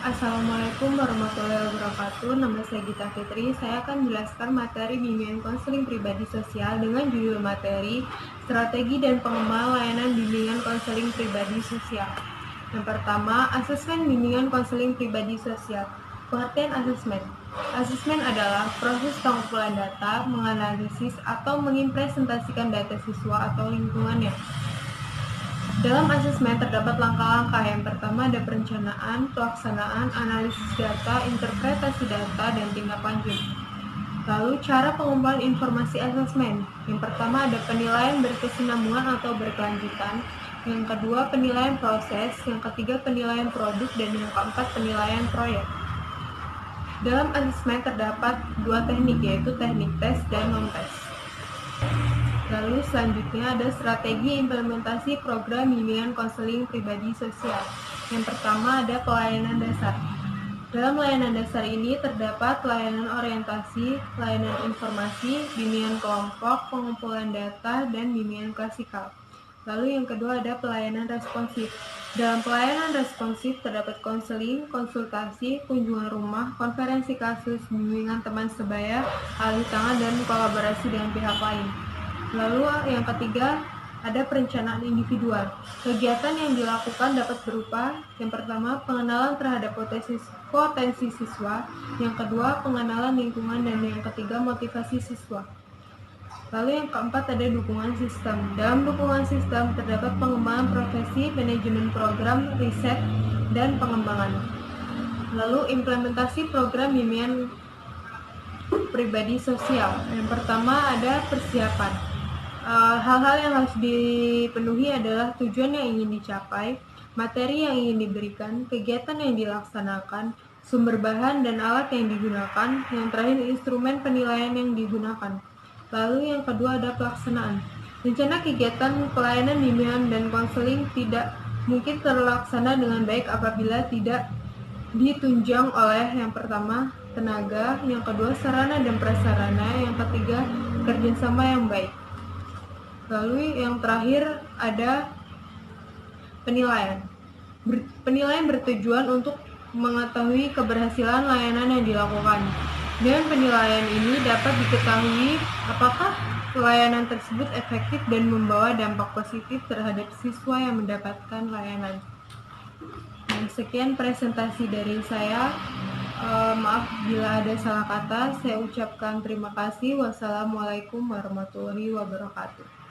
Assalamualaikum warahmatullahi wabarakatuh. Nama saya Gita Fitri. Saya akan menjelaskan materi bimbingan konseling pribadi sosial dengan judul materi Strategi dan Pengembangan Layanan Bimbingan Konseling Pribadi Sosial. Yang pertama, asesmen bimbingan konseling pribadi sosial. Pengertian asesmen. Asesmen adalah proses pengumpulan data, menganalisis atau mengimplementasikan data siswa atau lingkungannya. Dalam asesmen terdapat langkah-langkah. Yang pertama ada perencanaan, pelaksanaan, analisis data, interpretasi data, dan tindak lanjut. Lalu cara pengumpulan informasi asesmen. Yang pertama ada penilaian berkesinambungan atau berkelanjutan. Yang kedua penilaian proses. Yang ketiga penilaian produk. Dan yang keempat penilaian proyek. Dalam asesmen terdapat dua teknik, yaitu teknik tes dan non-tes. Lalu selanjutnya ada strategi implementasi program bimbingan konseling pribadi sosial. Yang pertama ada pelayanan dasar. Dalam layanan dasar ini terdapat layanan orientasi, layanan informasi, bimbingan kelompok, pengumpulan data, dan bimbingan klasikal. Lalu yang kedua ada pelayanan responsif. Dalam pelayanan responsif terdapat konseling, konsultasi, kunjungan rumah, konferensi kasus, bimbingan teman sebaya, alih tangan, dan kolaborasi dengan pihak lain. Lalu yang ketiga ada perencanaan individual. Kegiatan yang dilakukan dapat berupa yang pertama pengenalan terhadap potensi siswa, yang kedua pengenalan lingkungan, dan yang ketiga motivasi siswa. Lalu yang keempat ada dukungan sistem. Dalam dukungan sistem terdapat pengembangan profesi, manajemen program, riset, dan pengembangan. Lalu implementasi program bimbingan pribadi sosial. Yang pertama ada persiapan. Hal-hal yang harus dipenuhi adalah tujuan yang ingin dicapai, materi yang ingin diberikan, kegiatan yang dilaksanakan, sumber bahan dan alat yang digunakan, yang terakhir instrumen penilaian yang digunakan. Lalu yang kedua ada pelaksanaan. Rencana kegiatan pelayanan bimbingan dan konseling tidak mungkin terlaksana dengan baik apabila tidak ditunjang oleh yang pertama tenaga, yang kedua sarana dan prasarana, yang ketiga kerjasama yang baik. Lalu yang terakhir ada penilaian. Penilaian bertujuan untuk mengetahui keberhasilan layanan yang dilakukan. Dengan penilaian ini dapat diketahui apakah layanan tersebut efektif dan membawa dampak positif terhadap siswa yang mendapatkan layanan. Sekian presentasi dari saya. Maaf bila ada salah kata. Saya ucapkan terima kasih. Wassalamualaikum warahmatullahi wabarakatuh.